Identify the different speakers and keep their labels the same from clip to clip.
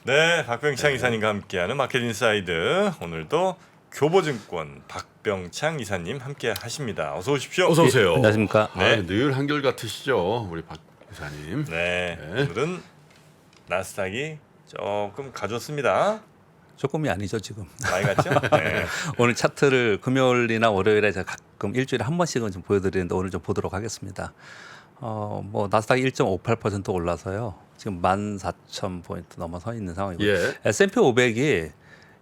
Speaker 1: 네, 박병창
Speaker 2: 네.
Speaker 1: 이사님과 함께하는 마켓 인사이드. 오늘도 교보증권 박병창 이사님 함께 하십니다. 어서 오십시오.
Speaker 2: 어서 오세요.
Speaker 3: 안녕하십니까.
Speaker 1: 네.
Speaker 2: 늘 한결같으시죠, 우리 박 이사님.
Speaker 1: 네,
Speaker 2: 네.
Speaker 1: 오늘은 나스닥이 조금 가졌습니다.
Speaker 3: 조금이 아니죠 지금.
Speaker 1: 많이 갔죠? 네.
Speaker 3: 오늘 차트를 금요일이나 월요일에 제가 가끔 일주일에 한 번씩은 좀 보여드리는데 오늘 좀 보도록 하겠습니다. 뭐 나스닥이 1.58% 올라서요. 지금 14,000포인트 넘어서 있는 상황이고
Speaker 2: 예.
Speaker 3: S&P 500이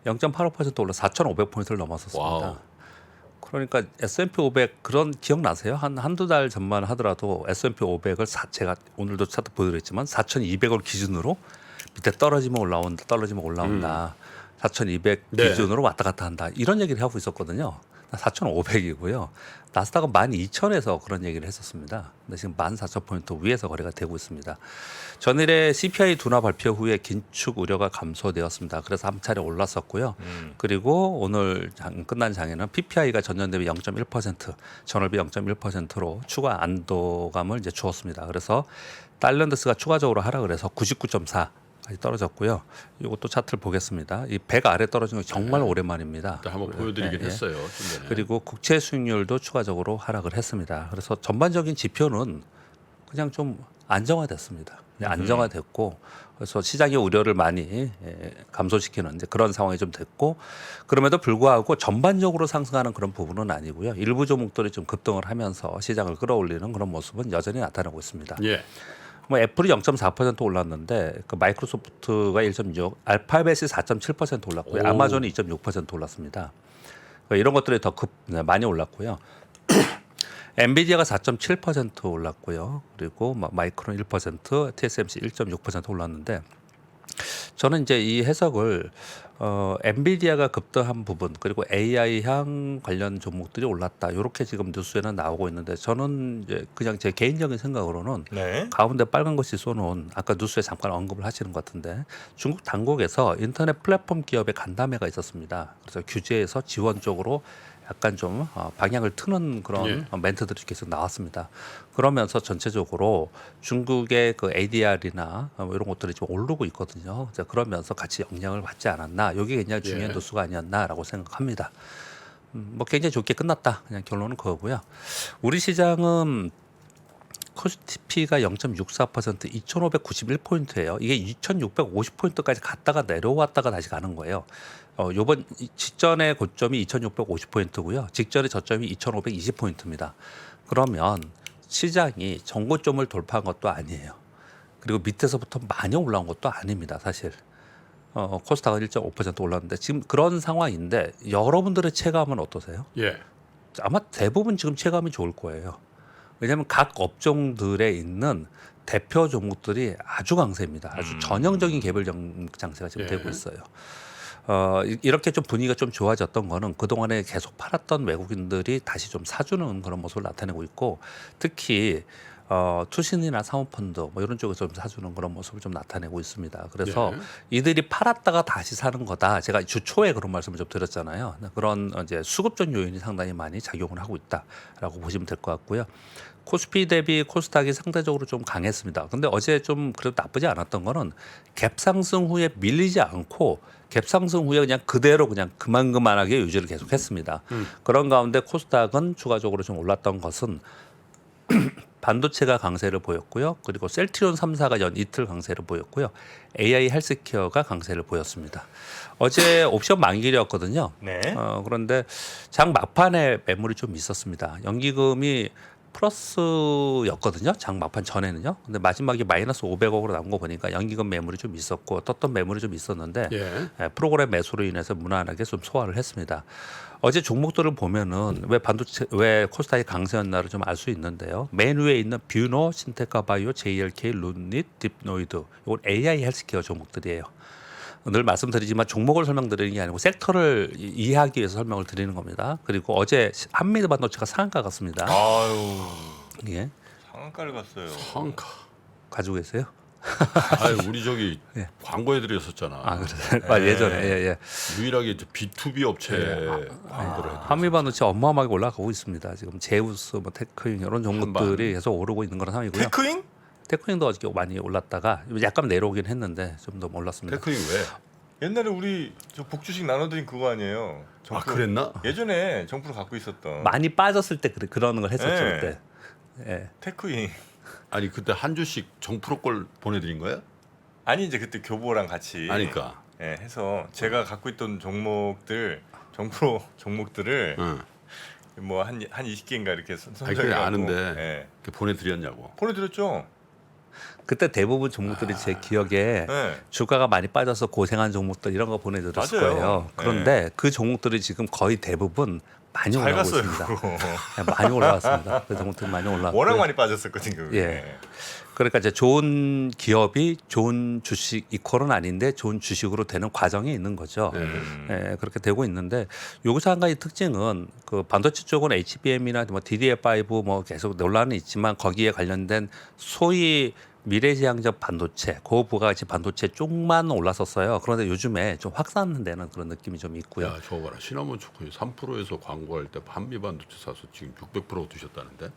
Speaker 3: 0.85% 올라 4,500포인트를 넘어섰습니다.
Speaker 2: 와우.
Speaker 3: 그러니까 S&P 500 그런 기억나세요? 한두 달 전만 하더라도 S&P 500을 제가 오늘도 차트 보여드렸지만 4,200을 기준으로 밑에 떨어지면 올라온다, 떨어지면 올라온다. 4,200
Speaker 2: 네.
Speaker 3: 기준으로 왔다 갔다 한다. 이런 얘기를 하고 있었거든요. 4,500이고요. 나스닥은 12,000에서 그런 얘기를 했었습니다. 근데 지금 14,000포인트 위에서 거래가 되고 있습니다. 전일에 CPI 둔화 발표 후에 긴축 우려가 감소되었습니다. 그래서 한 차례 올랐었고요. 그리고 오늘 끝난 장에는 PPI가 전년 대비 0.1%, 전월비 0.1%로 추가 안도감을 이제 주었습니다. 그래서 달란드스가 추가적으로 하락을 해서 99.4 까지 떨어졌고요. 이것도 차트를 보겠습니다. 이 100 아래 떨어진 거 정말 오랜만입니다.
Speaker 2: 일단 한번 보여드리긴
Speaker 3: 예, 예.
Speaker 2: 했어요. 좀 전에.
Speaker 3: 그리고 국채 수익률도 추가적으로 하락을 했습니다. 그래서 전반적인 지표는 그냥 좀 안정화됐습니다. 안정화됐고 그래서 시장의 우려를 많이 감소시키는 이제 그런 상황이 좀 됐고 그럼에도 불구하고 전반적으로 상승하는 그런 부분은 아니고요. 일부 종목들이 좀 급등을 하면서 시장을 끌어올리는 그런 모습은 여전히 나타나고 있습니다.
Speaker 2: 예.
Speaker 3: 뭐 애플이 0.4% 올랐는데 그 마이크로소프트가 1.6, 알파벳이 4.7% 올랐고요.
Speaker 2: 오.
Speaker 3: 아마존이 2.6% 올랐습니다. 이런 것들이 더 많이 올랐고요. 엔비디아가 4.7% 올랐고요. 그리고 마이크론 1%, TSMC 1.6% 올랐는데 저는 이제 이 해석을 엔비디아가 급등한 부분 그리고 AI 향 관련 종목들이 올랐다. 이렇게 지금 뉴스에는 나오고 있는데 저는 이제 그냥 제 개인적인 생각으로는
Speaker 1: 네.
Speaker 3: 가운데 빨간 것이 쏘는 아까 뉴스에 잠깐 언급을 하시는 것 같은데 중국 당국에서 인터넷 플랫폼 기업의 간담회가 있었습니다. 그래서 규제에서 지원 쪽으로 약간 좀 방향을 트는 그런 멘트들이 계속 나왔습니다. 그러면서 전체적으로 중국의 그 ADR이나 뭐 이런 것들이 좀 오르고 있거든요. 그러면서 같이 영향을 받지 않았나. 이게 굉장히 중요한 뉴스가 아니었나라고 생각합니다. 뭐 굉장히 좋게 끝났다. 그냥 결론은 그거고요. 우리 시장은 코스피가 0.64% 2,591포인트예요. 이게 2,650포인트까지 갔다가 내려왔다가 다시 가는 거예요. 요번 직전의 고점이 2,650포인트고요. 직전의 저점이 2,520포인트입니다. 그러면 시장이 전고점을 돌파한 것도 아니에요. 그리고 밑에서부터 많이 올라온 것도 아닙니다. 사실. 코스닥은 1.5% 올랐는데 지금 그런 상황인데 여러분들의 체감은 어떠세요?
Speaker 2: 예.
Speaker 3: 아마 대부분 지금 체감이 좋을 거예요. 왜냐하면 각 업종들에 있는 대표 종목들이 아주 강세입니다. 아주 전형적인 개별 장세가 지금 되고 있어요. 이렇게 좀 분위기가 좀 좋아졌던 거는 그동안에 계속 팔았던 외국인들이 다시 좀 사주는 그런 모습을 나타내고 있고 특히 투신이나 사모펀드 뭐 이런 쪽에서 좀 사주는 그런 모습을 좀 나타내고 있습니다. 그래서 이들이 팔았다가 다시 사는 거다. 제가 주 초에 그런 말씀을 좀 드렸잖아요. 그런 이제 수급적 요인이 상당히 많이 작용을 하고 있다라고 보시면 될 것 같고요. 코스피 대비 코스닥이 상대적으로 좀 강했습니다. 근데 어제 좀 그래도 나쁘지 않았던 거는 갭 상승 후에 밀리지 않고 갭 상승 후에 그냥 그대로 그냥 그만하게 유지를 계속했습니다. 그런 가운데 코스닥은 추가적으로 좀 올랐던 것은 반도체가 강세를 보였고요. 그리고 셀트리온 3사가 연 이틀 강세를 보였고요. AI 헬스케어가 강세를 보였습니다. 어제 옵션 만기일이었거든요.
Speaker 1: 네.
Speaker 3: 그런데 장 막판에 매물이 좀 있었습니다. 연기금이 플러스였거든요. 장 막판 전에는요. 근데 마지막에 마이너스 500억으로 나온 거 보니까 연기금 매물이 좀 있었고 떴던 매물이 좀 있었는데 프로그램 매수로 인해서 무난하게 좀 소화를 했습니다. 어제 종목들을 보면은 왜 코스닥이 강세였나를 좀 알 수 있는데요. 맨 위에 있는 뷰노, 신테카바이오, JLK, 룬닛, 딥노이드 이건 AI 헬스케어 종목들이에요. 늘 말씀드리지만 종목을 설명드리는 게 아니고 섹터를 이해하기 위해서 설명을 드리는 겁니다. 그리고 어제 한미드 반도체가 상한가 갔습니다.
Speaker 1: 아유,
Speaker 3: 예,
Speaker 1: 상한가를 갔어요.
Speaker 2: 상가.
Speaker 3: 가지고 계세요?
Speaker 2: 아유, 우리 저기 광고해드렸었잖아.
Speaker 3: 아, 그래요? 예전에 예.
Speaker 2: 유일하게 이제 B2B 업체 광고를 해드렸어요.
Speaker 3: 한미 반도체 어마어마하게 올라가고 있습니다. 지금 제우스, 뭐 테크인 이런 종목들이 계속 오르고 있는 그런 상황이고요.
Speaker 1: 테크인?
Speaker 3: 테크닉도 어저께 많이 올랐다가 약간 내려오긴 했는데 좀 더 올랐습니다.
Speaker 2: 테크닉 왜?
Speaker 1: 옛날에 우리 저 복주식 나눠드린 그거 아니에요?
Speaker 2: 아 그랬나?
Speaker 1: 예전에 정프로 갖고 있었던
Speaker 3: 많이 빠졌을 때 그러는 걸 했었죠
Speaker 1: 네.
Speaker 3: 그때. 예.
Speaker 1: 테크인.
Speaker 2: 아니 그때 한 주씩 정프로 걸 보내드린 거야?
Speaker 1: 아니 이제 그때 교보랑 같이
Speaker 2: 아니까.
Speaker 1: 예, 해서 제가 갖고 있던 종목들 정프로 종목들을
Speaker 2: 응.
Speaker 1: 뭐 한 20개인가 이렇게
Speaker 2: 아니
Speaker 1: 선정해
Speaker 2: 그래
Speaker 1: 갖고
Speaker 2: 아는데
Speaker 1: 예.
Speaker 2: 이렇게 보내드렸냐고.
Speaker 1: 보내드렸죠.
Speaker 3: 그때 대부분 종목들이 제 기억에
Speaker 1: 예.
Speaker 3: 주가가 많이 빠져서 고생한 종목들 이런 거 보내드렸을
Speaker 1: 맞아요.
Speaker 3: 거예요. 그런데 그 종목들이 지금 거의 대부분 많이
Speaker 1: 잘
Speaker 3: 올라오고
Speaker 1: 갔어요.
Speaker 3: 있습니다.
Speaker 1: 그거.
Speaker 3: 네, 많이 올라왔습니다. 그 종목들이 많이 올라왔고.
Speaker 1: 워낙 많이 빠졌었거든요. 그게.
Speaker 3: 예. 그러니까 이제 좋은 기업이 좋은 주식 이퀄은 아닌데 좋은 주식으로 되는 과정에 있는 거죠. 예, 그렇게 되고 있는데 여기서 한 가지 특징은 그 반도체 쪽은 HBM이나 뭐 DDR5 뭐 계속 논란은 있지만 거기에 관련된 소위 미래지향적 반도체, 고부가가치 반도체 쪽만 올랐었어요. 그런데 요즘에 좀 확산되는 그런 느낌이 좀 있고요.
Speaker 2: 야 저거 봐라 시나몬 초코에 3%에서 광고할 때 한미 반도체 사서 지금 600% 드셨다는데?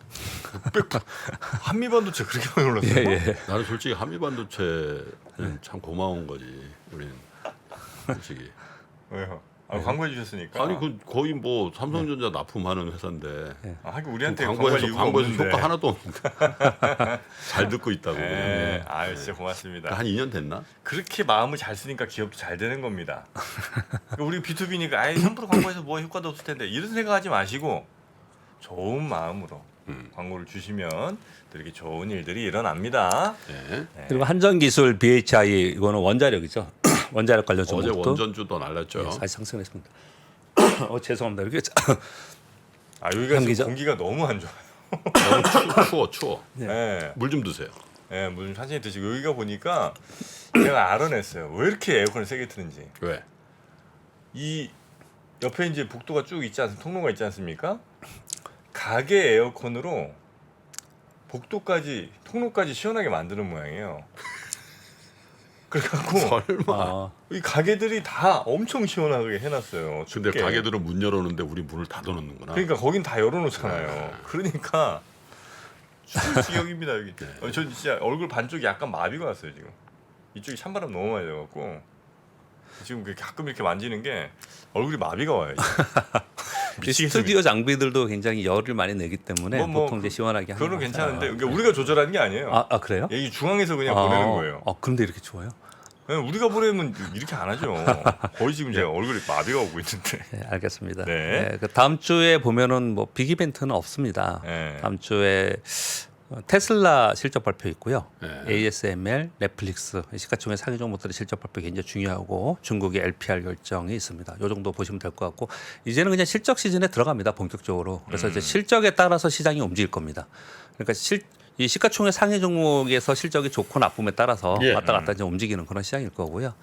Speaker 1: 한미 반도체 그렇게 많이 올랐어요?
Speaker 3: 예.
Speaker 2: 나는 솔직히 한미 반도체는 참 고마운 거지. 우리는 솔직히.
Speaker 1: 왜요? 아, 광고해 주셨으니까.
Speaker 2: 아니 그 거의 뭐 삼성전자 납품하는 회사인데
Speaker 1: 아, 하긴 우리한테
Speaker 2: 광고해서
Speaker 1: 이유가
Speaker 2: 광고해서
Speaker 1: 없는데.
Speaker 2: 효과 하나도 없는데 잘 듣고 있다고.
Speaker 1: 예. 아, 진짜 고맙습니다.
Speaker 2: 한 2년 됐나?
Speaker 1: 그렇게 마음을 잘 쓰니까 기업도 잘 되는 겁니다. 그러니까 우리 B2B니까 아예 3% 광고해서 뭐 효과도 없을 텐데 이런 생각하지 마시고 좋은 마음으로 광고를 주시면 또 이렇게 좋은 일들이 일어납니다.
Speaker 2: 네.
Speaker 3: 그리고 한전기술 BHI 이거는 원자력이죠. 원자력 관련
Speaker 2: 어제
Speaker 3: 종목도
Speaker 2: 원전주도 날랐죠.
Speaker 3: 사실 상승했습니다. 죄송합니다. 이렇게
Speaker 1: 아, 여기가
Speaker 3: 현기죠?
Speaker 1: 지금 공기가 너무 안 좋아요.
Speaker 2: 너무 추워.
Speaker 1: 예.
Speaker 2: 물 좀 드세요.
Speaker 1: 예, 물 좀 천천히 드시고 여기가 보니까 내가 알아냈어요. 왜 이렇게 에어컨을 세게 트는지.
Speaker 2: 왜?
Speaker 1: 이 옆에 이제 복도가 쭉 있지 않습니까? 통로가 있지 않습니까? 가게 에어컨으로 복도까지 통로까지 시원하게 만드는 모양이에요. 그래갖고
Speaker 2: 설마.
Speaker 1: 이 가게들이 다 엄청 시원하게 해놨어요.
Speaker 2: 근데
Speaker 1: 춥게.
Speaker 2: 가게들은 문 열어놓는데 우리 문을 닫아놓는구나.
Speaker 1: 그러니까 거긴 다 열어놓잖아요. 그러니까 추울 지경입니다 여기. 저 진짜 얼굴 반쪽이 약간 마비가 왔어요 지금. 이쪽이 찬바람 너무 많이 져갖고 지금 가끔 이렇게 만지는 게 얼굴이 마비가 와요.
Speaker 3: 스튜디오 장비들도 굉장히 열을 많이 내기 때문에 보통 이제 시원하게 하는
Speaker 1: 그거는
Speaker 3: 것 같아요.
Speaker 1: 괜찮은데 그러니까 우리가 조절하는 게 아니에요.
Speaker 3: 아 그래요?
Speaker 1: 여기 중앙에서 그냥 보내는 거예요.
Speaker 3: 그런데 이렇게 좋아요?
Speaker 1: 그냥 우리가 보내면 이렇게 안 하죠. 거의 지금 제가 얼굴이 마비가 오고 있는데.
Speaker 3: 네, 알겠습니다.
Speaker 1: 네.
Speaker 3: 네, 그 다음 주에 보면은 뭐 빅 이벤트는 없습니다.
Speaker 1: 네.
Speaker 3: 다음 주에 테슬라 실적 발표 있고요.
Speaker 2: 네.
Speaker 3: ASML, 넷플릭스 시가총액 상위 종목들의 실적 발표 굉장히 중요하고 중국의 LPR 결정이 있습니다. 이 정도 보시면 될 것 같고 이제는 그냥 실적 시즌에 들어갑니다. 본격적으로. 그래서 이제 실적에 따라서 시장이 움직일 겁니다. 그러니까 이 시가총액 상위 종목에서 실적이 좋고 나쁨에 따라서
Speaker 2: 예.
Speaker 3: 왔다 갔다 이제 움직이는 그런 시장일 거고요.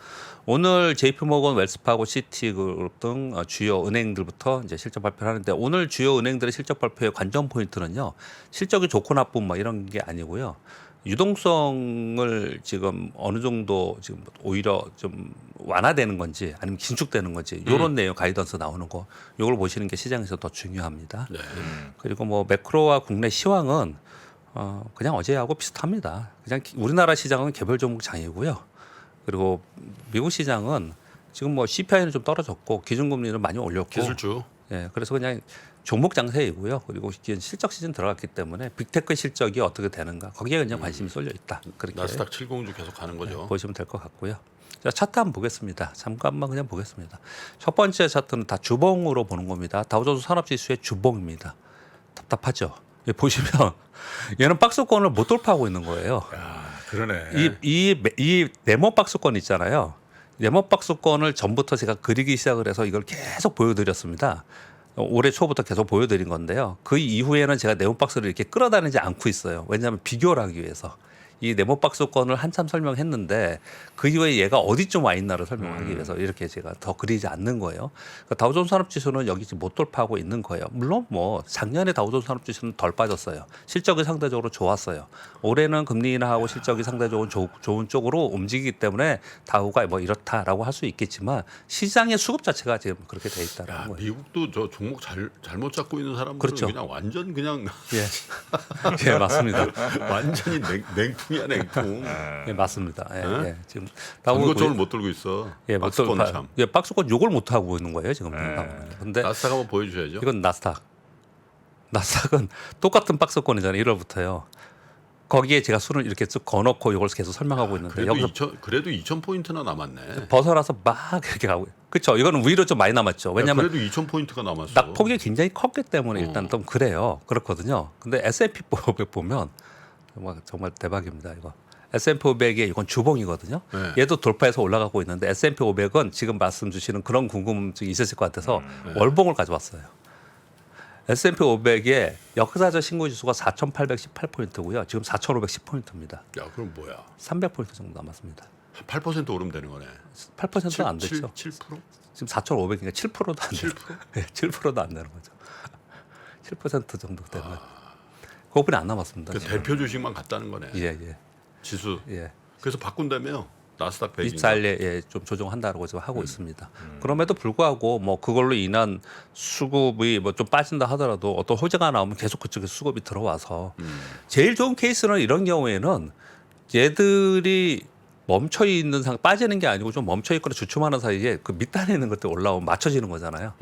Speaker 3: 오늘 JP모건, 웰스파고, 시티그룹 등 주요 은행들부터 이제 실적 발표를 하는데 오늘 주요 은행들의 실적 발표의 관전 포인트는요. 실적이 좋고 나쁨 뭐 이런 게 아니고요. 유동성을 지금 어느 정도 지금 오히려 좀 완화되는 건지 아니면 긴축되는 건지 이런 내용 가이던스 나오는 거 이걸 보시는 게 시장에서 더 중요합니다.
Speaker 2: 네.
Speaker 3: 그리고 뭐 매크로와 국내 시황은 그냥 어제하고 비슷합니다. 그냥 우리나라 시장은 개별 종목 장이고요. 그리고 미국 시장은 지금 뭐 CPI는 좀 떨어졌고 기준금리는 많이 올렸고
Speaker 2: 기술주.
Speaker 3: 예, 그래서 그냥 종목 장세이고요. 그리고 실적 시즌 들어갔기 때문에 빅테크 실적이 어떻게 되는가 거기에 그냥 관심이 쏠려 있다. 그렇게
Speaker 2: 나스닥 70주 계속 가는 거죠.
Speaker 3: 보시면 될 것 같고요. 자, 차트 한번 보겠습니다. 잠깐만 그냥 보겠습니다. 첫 번째 차트는 다 주봉으로 보는 겁니다. 다우존스 산업지수의 주봉입니다. 답답하죠. 여기 보시면 얘는 박스권을 못 돌파하고 있는 거예요.
Speaker 2: 그러네.
Speaker 3: 이 네모 박스권 있잖아요. 네모 박스권을 전부터 제가 그리기 시작을 해서 이걸 계속 보여드렸습니다. 올해 초부터 계속 보여드린 건데요. 그 이후에는 제가 네모 박스를 이렇게 끌어다니지 않고 있어요. 왜냐하면 비교를 하기 위해서. 이 네모 박스권을 한참 설명했는데 그 이후에 얘가 어디쯤 와 있나를 설명하기 위해서 이렇게 제가 더 그리지 않는 거예요. 그러니까 다우존스 산업지수는 여기 지금 못 돌파하고 있는 거예요. 물론 뭐 작년에 다우존스 산업지수는 덜 빠졌어요. 실적이 상대적으로 좋았어요. 올해는 금리 인하하고 실적이 상대적으로 좋은 쪽으로 움직이기 때문에 다우가 뭐 이렇다라고 할 수 있겠지만 시장의 수급 자체가 지금 그렇게 돼 있다는 거예요.
Speaker 2: 미국도 저 종목 잘못 잡고 있는 사람들은
Speaker 3: 그렇죠.
Speaker 2: 그냥 완전 그냥
Speaker 3: 예, 예 맞습니다.
Speaker 2: 완전히 냉 냉풍이야 냉풍.
Speaker 3: 예, 맞습니다. 예,
Speaker 2: 네?
Speaker 3: 예. 지금
Speaker 2: 전고점을 못 들고 있어.
Speaker 3: 예,
Speaker 2: 박스권
Speaker 3: 못
Speaker 2: 참.
Speaker 3: 예, 박스권 요걸 못 하고 있는 거예요 지금. 근데
Speaker 2: 나스닥 한번 보여주셔야죠.
Speaker 3: 이건 나스닥은 똑같은 박스권이잖아요. 1월부터요. 거기에 제가 수를 이렇게 쭉 거놓고 이걸 계속 설명하고 있는데
Speaker 2: 그래도 2,000 포인트나 남았네.
Speaker 3: 벗어나서 막 이렇게 가고 그렇죠. 이거는 위로 좀 많이 남았죠. 왜냐하면
Speaker 2: 그래도 2,000 포인트가 남았어.
Speaker 3: 낙폭이 굉장히 컸기 때문에 일단 좀 그래요. 그렇거든요. 근데 S&P 500 보면 정말 대박입니다. 이거 S&P 500이 이건 주봉이거든요.
Speaker 2: 네.
Speaker 3: 얘도 돌파해서 올라가고 있는데 S&P 500은 지금 말씀 주시는 그런 궁금증이 있으실 것 같아서 월봉을 가져왔어요. S&P 500의 역사적 신고 지수가 4,818포인트고요. 지금 4,510포인트입니다.
Speaker 2: 야 그럼 뭐야?
Speaker 3: 300포인트 정도 남았습니다.
Speaker 2: 한 8% 오르면 되는 거네.
Speaker 3: 8%도 안 됐죠.
Speaker 2: 7%?
Speaker 3: 지금 4,500이니까 7%도 안 돼요.
Speaker 2: 7%?
Speaker 3: 네, 7%도 안 되는 거죠. 7% 정도 되면 그거뿐이 안 남았습니다.
Speaker 2: 그 대표 주식만 갔다는 거네.
Speaker 3: 예, 예.
Speaker 2: 지수.
Speaker 3: 예.
Speaker 2: 그래서 바꾼다며 나스닥 100인가?
Speaker 3: 24일에 예, 좀 조정한다라고 지금 하고 있습니다. 그럼에도 불구하고 뭐 그걸로 인한 수급이 뭐 좀 빠진다 하더라도 어떤 호재가 나오면 계속 그쪽에 수급이 들어와서 제일 좋은 케이스는 이런 경우에는 얘들이 멈춰 있는 빠지는 게 아니고 좀 멈춰 있거나 주춤하는 사이에 그 밑단에 있는 것들 올라오면 맞춰지는 거잖아요.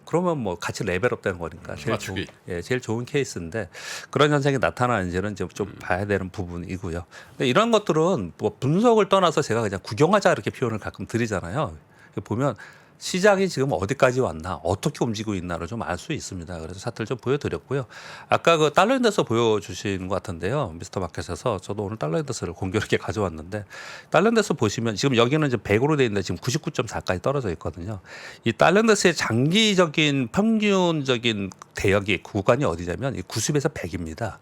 Speaker 3: 그러면 뭐 같이 레벨업 되는 거니까 제일 좋은 케이스인데 그런 현상이 나타나는지는 좀 봐야 되는 부분이고요. 근데 이런 것들은 뭐 분석을 떠나서 제가 그냥 구경하자 이렇게 표현을 가끔 드리잖아요. 보면 시장이 지금 어디까지 왔나 어떻게 움직이고 있나를 좀 알 수 있습니다. 그래서 차트를 좀 보여드렸고요. 아까 그 달러 인덱스 보여주신 것 같은데요. 미스터 마켓에서 저도 오늘 달러 인덱스를 공교롭게 가져왔는데 달러 인덱스 보시면 지금 여기는 이제 100으로 돼 있는데 지금 99.4까지 떨어져 있거든요. 이 달러 인덱스의 장기적인 평균적인 대역이 구간이 어디냐면 이 90에서 100입니다.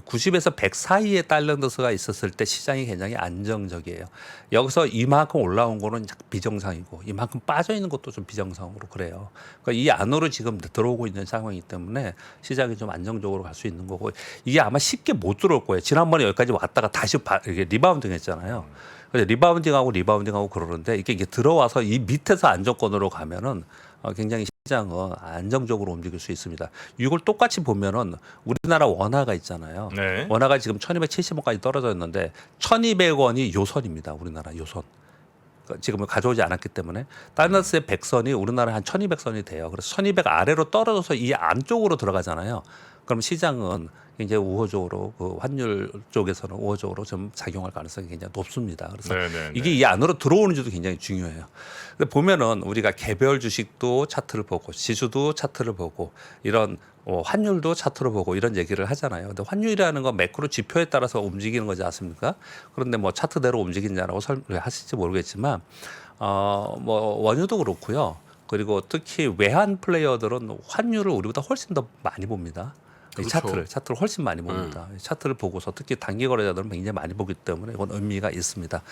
Speaker 3: 90에서 100 사이에 달러 인덱스가 있었을 때 시장이 굉장히 안정적이에요. 여기서 이만큼 올라온 거는 비정상이고 이만큼 빠져 있는 것도 좀 비정상으로 그래요. 그러니까 이 안으로 지금 들어오고 있는 상황이기 때문에 시장이 좀 안정적으로 갈 수 있는 거고 이게 아마 쉽게 못 들어올 거예요. 지난번에 여기까지 왔다가 다시 이렇게 리바운딩 했잖아요. 리바운딩하고 그러는데 이게 들어와서 이 밑에서 안정권으로 가면은 굉장히 시장은 안정적으로 움직일 수 있습니다. 이걸 똑같이 보면은 우리나라 원화가 있잖아요.
Speaker 1: 네.
Speaker 3: 원화가 지금 1,270원까지 떨어져 있는데 1,200원이 요선입니다. 우리나라 요선. 지금은 가져오지 않았기 때문에 달러스의 100선이 우리나라 한 1,200선이 돼요. 그래서 1,200 아래로 떨어져서 이 안쪽으로 들어가잖아요. 그럼 시장은 굉장히 우호적으로 그 환율 쪽에서는 우호적으로 좀 작용할 가능성이 굉장히 높습니다. 그래서 이게 이 안으로 들어오는지도 굉장히 중요해요. 근데 보면은 우리가 개별 주식도 차트를 보고 지수도 차트를 보고 이런 환율도 차트로 보고 이런 얘기를 하잖아요. 근데 환율이라는 건 매크로 지표에 따라서 움직이는 거지 않습니까? 그런데 뭐 차트대로 움직이냐라고 설명하실지 모르겠지만 뭐 원유도 그렇고요. 그리고 특히 외환 플레이어들은 환율을 우리보다 훨씬 더 많이 봅니다.
Speaker 2: 그렇죠.
Speaker 3: 차트를 훨씬 많이 봅니다. 차트를 보고서 특히 단기 거래자들은 굉장히 많이 보기 때문에 이건 의미가 있습니다.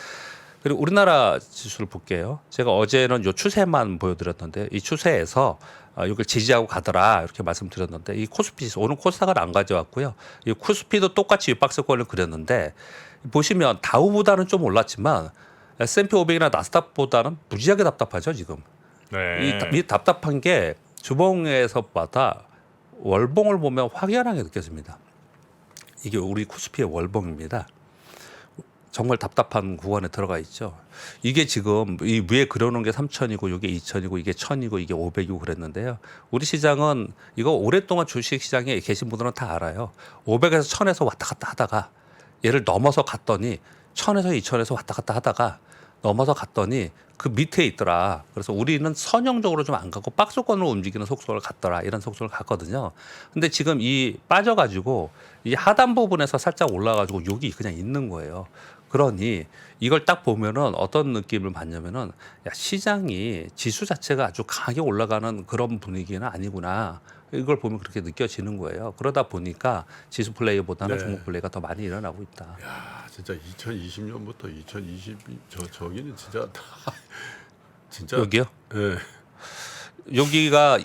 Speaker 3: 그리고 우리나라 지수를 볼게요. 제가 어제는 요 추세만 보여드렸는데 이 추세에서 이걸 지지하고 가더라 이렇게 말씀드렸는데 이 코스피 지수 오늘 코스닥을 안 가져왔고요. 이 코스피도 똑같이 윗박스권을 그렸는데 보시면 다우보다는 좀 올랐지만 S&P 500이나 나스닥보다는 무지하게 답답하죠 지금.
Speaker 1: 네.
Speaker 3: 이 답답한 게 주봉에서보다 월봉을 보면 확연하게 느껴집니다. 이게 우리 코스피의 월봉입니다. 정말 답답한 구간에 들어가 있죠. 이게 지금 이 위에 그려놓은 게 3,000이고 이게 2,000이고 이게 1,000이고 이게 500이고 그랬는데요. 우리 시장은 이거 오랫동안 주식 시장에 계신 분들은 다 알아요. 500에서 1,000에서 왔다 갔다 하다가 얘를 넘어서 갔더니 1,000에서 2,000에서 왔다 갔다 하다가 넘어서 갔더니 그 밑에 있더라. 그래서 우리는 선형적으로 좀 안 가고 박스권으로 움직이는 속도를 갔더라. 이런 속도를 갔거든요. 근데 지금 이 빠져가지고 이 하단 부분에서 살짝 올라가지고 여기 그냥 있는 거예요. 그러니 이걸 딱 보면은 어떤 느낌을 받냐면은 야, 시장이 지수 자체가 아주 강하게 올라가는 그런 분위기는 아니구나. 이걸 보면 그렇게 느껴지는 거예요. 그러다 보니까 지수 플레이보다는 종목 플레이가 더 많이 일어나고 있다.
Speaker 2: 야, 진짜 2020년부터 2022 저기는 진짜 진짜
Speaker 3: 여기요?
Speaker 2: 예.
Speaker 3: 여기가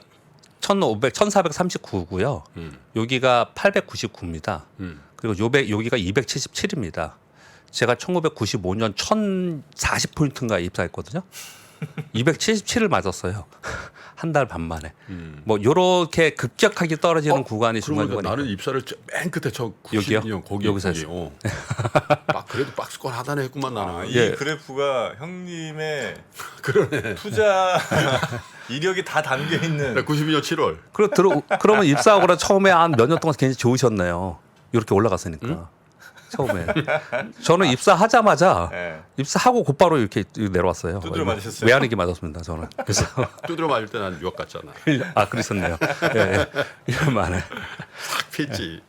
Speaker 3: 1,439고요. 여기가 899입니다. 그리고 여기가 277입니다. 제가 1995년 1,040포인트인가 입사했거든요. 277을 맞았어요. 한 달 반 만에. 뭐 요렇게 급격하게 떨어지는 구간이 중간
Speaker 2: 그러니까
Speaker 3: 구간이.
Speaker 2: 나는 입사를 맨 끝에 저
Speaker 3: 여기요?
Speaker 2: 90년 거기
Speaker 3: 여기서
Speaker 2: 막 그래도 박스권 하단에 했구만 나는.
Speaker 1: 이
Speaker 3: 예.
Speaker 1: 그래프가 형님의
Speaker 2: 그러네.
Speaker 1: 투자 이력이 다 담겨 있는.
Speaker 2: 92년 7월.
Speaker 3: 그러면 입사하고 처음에 한 몇 년 동안 굉장히 좋으셨네요. 이렇게 올라갔으니까. 처음에. 저는 입사하자마자
Speaker 1: 예.
Speaker 3: 입사하고 곧바로 이렇게 내려왔어요.
Speaker 1: 두드려 맞으셨어요?
Speaker 3: 외환위기 맞았습니다. 저는. 그래서
Speaker 2: 두드려 맞을 때 난 유학 갔잖아.
Speaker 3: 그러셨네요. 예. 이런 말을.
Speaker 2: 딱 피했지.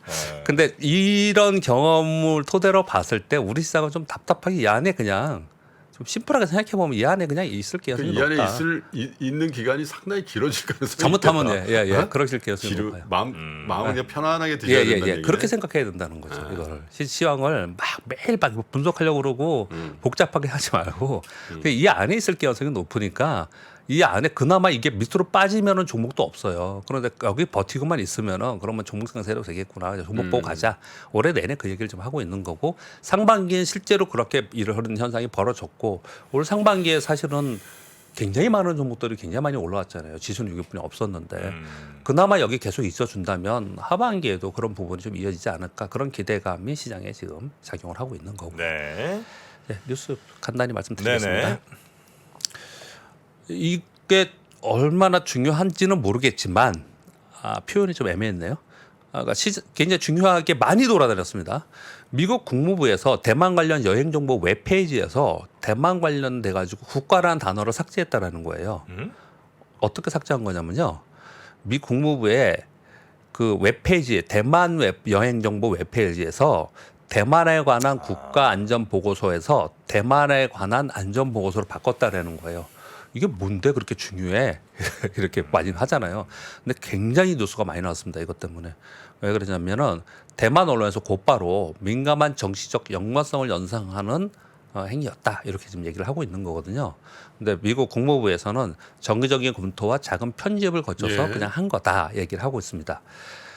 Speaker 3: 근데 이런 경험을 토대로 봤을 때 우리 시장은 좀 답답하게 이 안에 그냥 좀 심플하게 생각해 보면 이 안에 그냥 있을 가능성이
Speaker 2: 이 안에
Speaker 3: 높다.
Speaker 2: 있는 기간이 상당히 길어질 가능성이
Speaker 3: 잘못하면
Speaker 2: 있겠다.
Speaker 3: 예, 그러실 가능성이
Speaker 2: 지루,
Speaker 3: 높아요.
Speaker 2: 마음 그냥 편안하게 드셔야 된다는 얘기네.
Speaker 3: 그렇게 생각해야 된다는 거죠. 이걸 시황을 막 매일 막 분석하려고 그러고 복잡하게 하지 말고 이 안에 있을 가능성이 높으니까 이 안에 그나마 이게 밑으로 빠지면은 종목도 없어요. 그런데 여기 버티고만 있으면은 그러면 종목 상세로 되겠구나. 종목 보고 가자. 올해 내내 그 얘기를 좀 하고 있는 거고 상반기엔 실제로 그렇게 이런 현상이 벌어졌고 올 상반기에 사실은 굉장히 많은 종목들이 굉장히 많이 올라왔잖아요. 지수는 6위분이 없었는데 그나마 여기 계속 있어준다면 하반기에도 그런 부분이 좀 이어지지 않을까 그런 기대감이 시장에 지금 작용을 하고 있는 거고.
Speaker 1: 네.
Speaker 3: 네, 뉴스 간단히 말씀드리겠습니다.
Speaker 1: 네네.
Speaker 3: 이게 얼마나 중요한지는 모르겠지만 표현이 좀 애매했네요. 그러니까 굉장히 중요하게 많이 돌아다녔습니다. 미국 국무부에서 대만 관련 여행 정보 웹페이지에서 대만 관련돼 가지고 국가라는 단어를 삭제했다라는 거예요. 어떻게 삭제한 거냐면요. 미 국무부의 그 웹페이지 대만 여행 정보 웹페이지에서 대만에 관한 국가 안전 보고서에서 대만에 관한 안전 보고서로 바꿨다라는 거예요. 이게 뭔데 그렇게 중요해? 이렇게 많이 하잖아요. 근데 굉장히 뉴스가 많이 나왔습니다. 이것 때문에. 왜 그러냐면은 대만 언론에서 곧바로 민감한 정치적 연관성을 연상하는 행위였다. 이렇게 지금 얘기를 하고 있는 거거든요. 근데 미국 국무부에서는 정기적인 검토와 작은 편집을 거쳐서
Speaker 2: 예.
Speaker 3: 그냥 한 거다. 얘기를 하고 있습니다.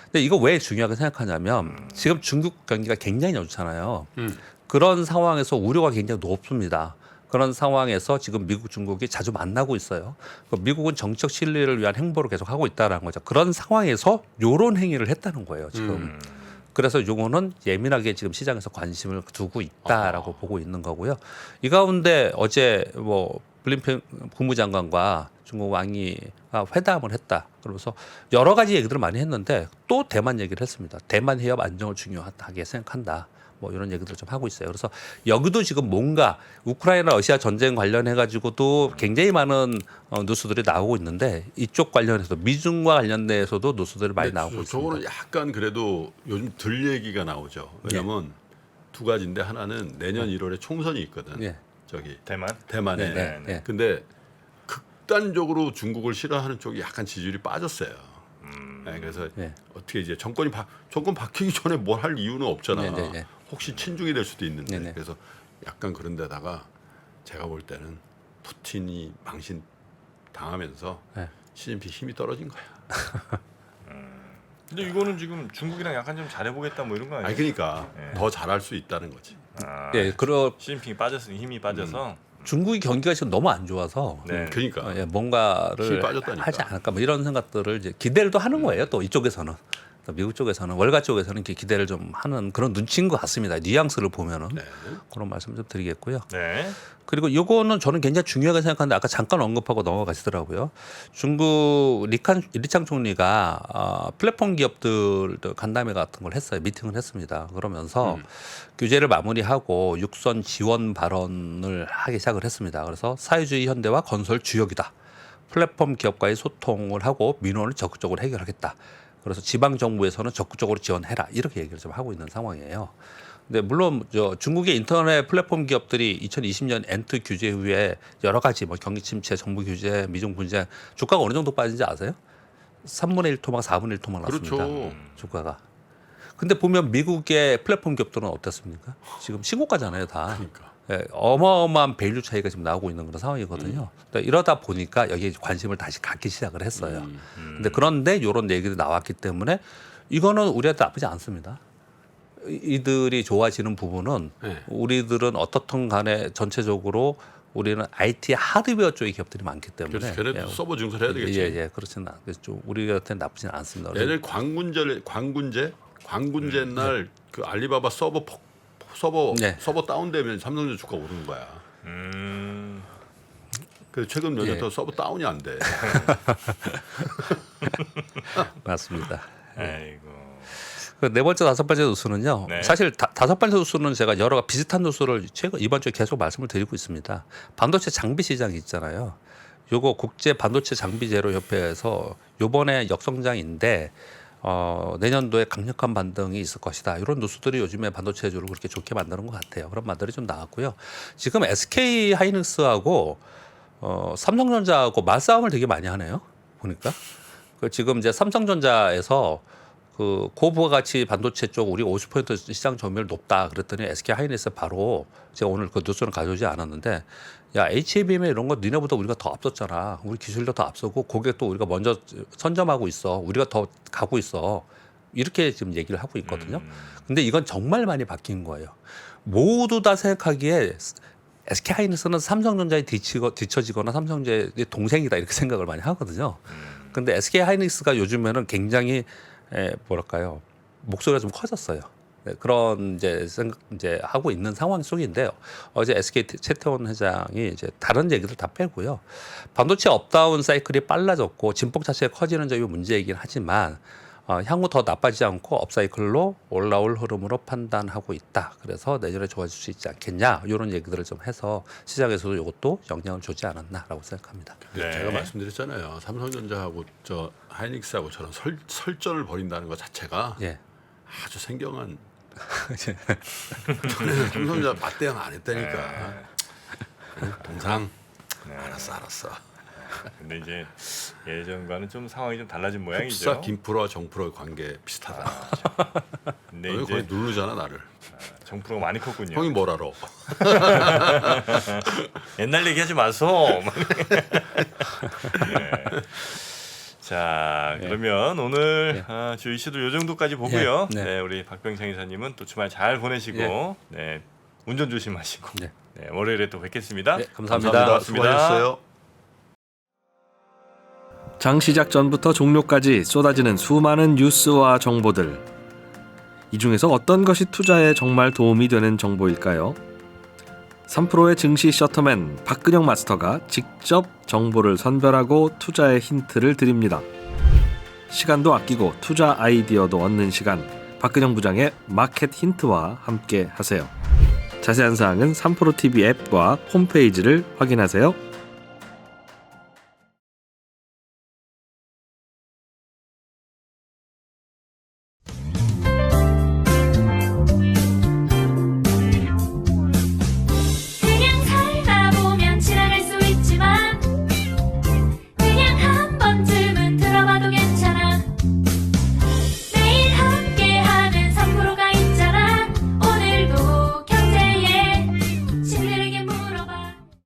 Speaker 3: 근데 이거 왜 중요하게 생각하냐면 지금 중국 경기가 굉장히 안 좋잖아요. 그런 상황에서 우려가 굉장히 높습니다. 그런 상황에서 지금 미국, 중국이 자주 만나고 있어요. 미국은 정치적 신뢰를 위한 행보를 계속 하고 있다라는 거죠. 그런 상황에서 이런 행위를 했다는 거예요. 지금. 그래서 요거는 예민하게 지금 시장에서 관심을 두고 있다라고 보고 있는 거고요. 이 가운데 어제 뭐 블린ken 국무장관과 중국 왕이가 회담을 했다. 그러면서 여러 가지 얘기들을 많이 했는데 또 대만 얘기를 했습니다. 대만 해협 안정을 중요하게 생각한다. 뭐 이런 얘기들을 좀 하고 있어요. 그래서 여기도 지금 뭔가 우크라이나 러시아 전쟁 관련해 가지고도 굉장히 많은 뉴스들이 나오고 있는데 이쪽 관련해서 미중과 관련돼서도 뉴스들이 많이 나오고 있습니다.
Speaker 2: 저거는 약간 그래도 요즘 들 얘기가 나오죠. 왜냐면 두 가지인데 하나는 내년 1월에 총선이 있거든.
Speaker 3: 예.
Speaker 2: 저기
Speaker 1: 네,
Speaker 2: 대만에.
Speaker 1: 네.
Speaker 3: 예.
Speaker 2: 근데 극단적으로 중국을 싫어하는 쪽이 약간 지지율이 빠졌어요. 네, 그래서
Speaker 3: 예.
Speaker 2: 어떻게 이제 정권 바뀌기 전에 뭘 할 이유는 없잖아.
Speaker 3: 네, 네, 네.
Speaker 2: 혹시 친중이 될 수도 있는데.
Speaker 3: 네, 네.
Speaker 2: 그래서 약간 그런 데다가 제가 볼 때는 푸틴이 망신 당하면서
Speaker 3: 네.
Speaker 2: 시진핑 힘이 떨어진 거야.
Speaker 1: 근데 이거는 지금 중국이랑 약간 좀 잘해보겠다 뭐 이런 거 아니에요?
Speaker 2: 아니 그러니까
Speaker 1: 예.
Speaker 2: 더 잘할 수 있다는 거지.
Speaker 3: 예,
Speaker 1: 시진핑이 빠졌으니 힘이 빠져서.
Speaker 3: 중국이 경기가 지금 너무 안 좋아서
Speaker 1: 네.
Speaker 2: 그러니까
Speaker 3: 예,
Speaker 2: 힘이
Speaker 3: 뭔가를
Speaker 2: 빠졌다니까.
Speaker 3: 하지 않을까 뭐 이런 생각들을 이제 기대를 또 하는 거예요. 또 이쪽에서는 또 미국 쪽에서는 월가 쪽에서는 이렇게 기대를 좀 하는 그런 눈치인 것 같습니다. 뉘앙스를 보면은
Speaker 2: 네.
Speaker 3: 그런 말씀 좀 드리겠고요.
Speaker 1: 네.
Speaker 3: 그리고 요거는 저는 굉장히 중요하게 생각하는데 아까 잠깐 언급하고 넘어가시더라고요. 중국 리창 총리가 플랫폼 기업들 간담회 같은 걸 했어요. 미팅을 했습니다. 그러면서 규제를 마무리하고 육선 지원 발언을 하기 시작을 했습니다. 그래서 사회주의 현대와 건설 주역이다. 플랫폼 기업과의 소통을 하고 민원을 적극적으로 해결하겠다. 그래서 지방 정부에서는 적극적으로 지원해라. 이렇게 얘기를 좀 하고 있는 상황이에요. 근데 물론 중국의 인터넷 플랫폼 기업들이 2020년 엔트 규제 후에 여러 가지 뭐 경기 침체, 정부 규제, 미중 분쟁 주가가 어느 정도 빠진지 아세요? 3분의 1 토막, 4분의 1 토막 났습니다.
Speaker 2: 그렇죠.
Speaker 3: 주가가. 근데 보면 미국의 플랫폼 기업들은 어떻습니까? 지금 신고가잖아요, 다.
Speaker 2: 그러니까.
Speaker 3: 예, 어마어마한 밸류 차이가 지금 나오고 있는 그런 상황이거든요. 그러니까 이러다 보니까 여기에 관심을 다시 갖기 시작을 했어요. 근데 그런데 이런 얘기도 나왔기 때문에 이거는 우리한테 나쁘지 않습니다. 이들이 좋아지는 부분은
Speaker 2: 네.
Speaker 3: 우리들은 어떻든 간에 전체적으로 우리는 IT 하드웨어 쪽의 기업들이 많기 때문에
Speaker 2: 그래서 걔네도
Speaker 3: 예,
Speaker 2: 서버 증설해야 되겠지.
Speaker 3: 예, 그렇지는 않. 그래서 좀 우리한테는 나쁘진 않습니다. 그래서
Speaker 2: 예전에 광군제 날 그 알리바바 서버
Speaker 3: 네.
Speaker 2: 다운되면 삼성전자 주가 오르는 거야. 그래서 최근 몇 년 동안 서버 다운이 안 돼.
Speaker 3: 맞습니다.
Speaker 1: 아이고.
Speaker 3: 그 네 번째, 다섯 번째 뉴스는요.
Speaker 1: 네.
Speaker 3: 사실 다섯 번째 뉴스는 제가 여러 비슷한 뉴스를 이번 주에 계속 말씀을 드리고 있습니다. 반도체 장비 시장이 있잖아요. 요거 국제 반도체 장비 제로 협회에서 요번에 역성장인데 내년도에 강력한 반등이 있을 것이다. 이런 뉴스들이 요즘에 반도체주를 그렇게 좋게 만드는 것 같아요. 그런 말들이 좀 나왔고요. 지금 SK 하이닉스하고 삼성전자하고 말싸움을 되게 많이 하네요. 보니까 그 지금 이제 삼성전자에서 그 고부가가치 반도체 쪽 우리 50% 시장 점유율 높다 그랬더니 SK 하이닉스 바로 제가 오늘 그 뉴스는 가져오지 않았는데 야 HBM 이런 거 니네보다 우리가 더 앞섰잖아. 우리 기술도 더 앞서고 고객도 우리가 먼저 선점하고 있어. 우리가 더 가고 있어. 이렇게 지금 얘기를 하고 있거든요. 근데 이건 정말 많이 바뀐 거예요. 모두 다 생각하기에 SK 하이닉스는 삼성전자에 뒤처지거나 삼성전자의 동생이다 이렇게 생각을 많이 하거든요. 근데 SK 하이닉스가 요즘에는 굉장히 뭐랄까요 목소리가 좀 커졌어요. 네, 그런 이제 하고 있는 상황 속인데요. 어제 SK 최태원 회장이 이제 다른 얘기들 다 빼고요. 반도체 업다운 사이클이 빨라졌고 진폭 자체가 커지는 점이 문제이긴 하지만 향후 더 나빠지지 않고 업사이클로 올라올 흐름으로 판단하고 있다. 그래서 내년에 좋아질 수 있지 않겠냐 이런 얘기들을 좀 해서 시장에서도 이것도 영향을 주지 않았나라고 생각합니다.
Speaker 1: 네.
Speaker 2: 제가 말씀드렸잖아요. 삼성전자하고 저 하이닉스하고 저런 설전을 벌인다는 것 자체가
Speaker 3: 예.
Speaker 2: 아주 생경한. 전에는 삼성전자 맞대응 안 했다니까. 동상. 알았어.
Speaker 1: 근데 이제 예전과는 좀 상황이 좀 달라진 모양이죠.
Speaker 2: 흡사 김프로와 정프로의 관계 비슷하다.
Speaker 1: 근데
Speaker 2: 너희
Speaker 1: 이제
Speaker 2: 거의 누르잖아 나를.
Speaker 1: 정프로가 많이 컸군요.
Speaker 2: 형이 뭘 알아?
Speaker 1: 옛날 얘기하지 마소. 네. 자 그러면 오늘 주 이슈도 요 정도까지 보고요.
Speaker 3: 네.
Speaker 1: 네, 우리 박병창 이사님은 또 주말 잘 보내시고 네, 운전 조심하시고
Speaker 3: 네.
Speaker 1: 네, 월요일에 또 뵙겠습니다.
Speaker 3: 네, 감사합니다.
Speaker 1: 고맙습니다.
Speaker 2: 수고하셨어요.
Speaker 4: 장 시작 전부터 종료까지 쏟아지는 수많은 뉴스와 정보들. 이 중에서 어떤 것이 투자에 정말 도움이 되는 정보일까요? 3프로의 증시 셔터맨 박근영 마스터가 직접 정보를 선별하고 투자의 힌트를 드립니다. 시간도 아끼고 투자 아이디어도 얻는 시간, 박근영 부장의 마켓 힌트와 함께 하세요. 자세한 사항은 3프로 TV 앱과 홈페이지를 확인하세요.